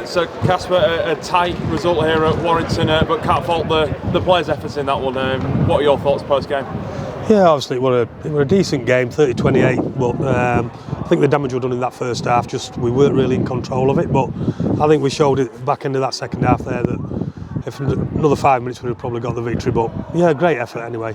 So Casper, a tight result here at Warrington, but can't fault the players' efforts in that one. What are your thoughts post-game? Yeah, obviously it were a decent game, 30-28, but I think the damage was done in that first half. Just we weren't really in control of it, but I think we showed it back into that second half there that if another 5 minutes we'd have probably got the victory. But yeah, great effort anyway.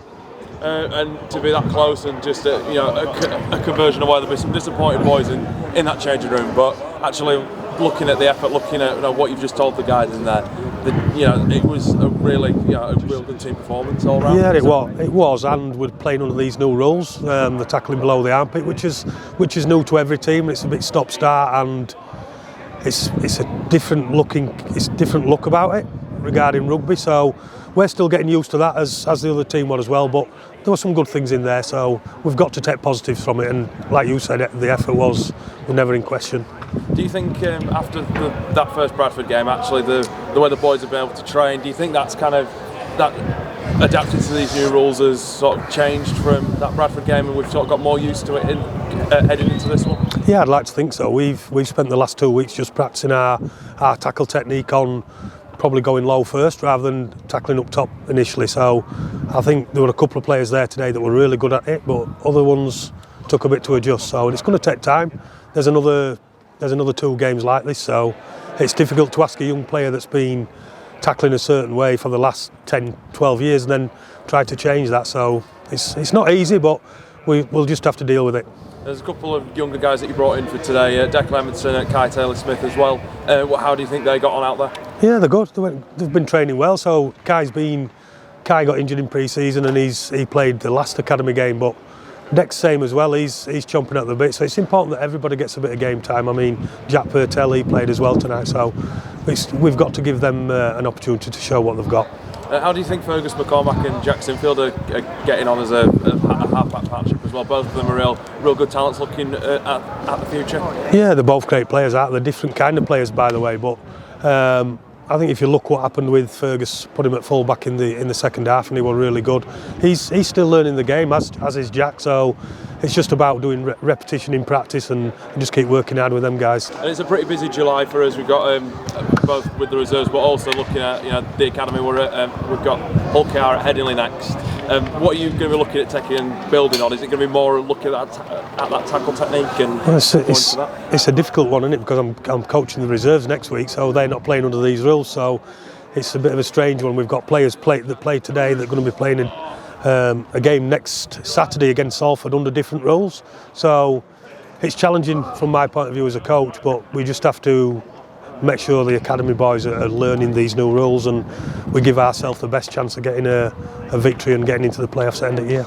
And to be that close and just a conversion away, there'll be some disappointed boys in that changing room, but actually looking at the effort, looking at what you've just told the guys in there, it was a really a real good team performance all round. Yeah, it was, and we're playing under these new rules, the tackling below the armpit, which is new to every team. It's a bit stop-start, and it's a different look about it regarding rugby. So we're still getting used to that as the other team were as well. But there were some good things in there, so we've got to take positives from it. And like you said, the effort was never in question. Do you think after that first Bradford game, actually the way the boys have been able to train, do you think that's kind of that adapted to these new rules has sort of changed from that Bradford game, and we've sort of got more used to it heading into this one? Yeah, I'd like to think so. We've spent the last 2 weeks just practicing our tackle technique on probably going low first rather than tackling up top initially. So I think there were a couple of players there today that were really good at it, but other ones took a bit to adjust. So it's going to take time. There's another 2 games like this, so it's difficult to ask a young player that's been tackling a certain way for the last 10, 12 years and then try to change that. So it's not easy, but we'll just have to deal with it. There's a couple of younger guys that you brought in for today, Declan Edmondson and Kai Taylor-Smith as well. How do you think they got on out there? Yeah, they're good. They've been training well. So Kai got injured in pre-season and he played the last academy game, but Deck's same as well. He's chomping at the bit. So it's important that everybody gets a bit of game time. I mean, Jack Purtell, he played as well tonight. So we've got to give them an opportunity to show what they've got. How do you think Fergus McCormack and Jack Sinfield are getting on as a half-back partnership as well? Both of them are real good talents looking at the future. Yeah, they're both great players, aren't they? They're different kind of players, by the way. But I think if you look what happened with Fergus, put him at full back in the second half, and he was really good. He's still learning the game, as is Jack. So it's just about doing repetition in practice and just keep working hard with them guys. And it's a pretty busy July for us. We've got both with the reserves, but also looking at the academy. We've got Hull KR at Headingley next. What are you going to be looking at taking and building on? Is it going to be more looking at that tackle technique and it's a difficult one, isn't it? Because I'm coaching the reserves next week, so they're not playing under these rules. So it's a bit of a strange one. We've got players that play today that are going to be playing in a game next Saturday against Salford under different rules. So it's challenging from my point of view as a coach, but we just have to make sure the academy boys are learning these new rules and we give ourselves the best chance of getting a victory and getting into the playoffs at the end of the year.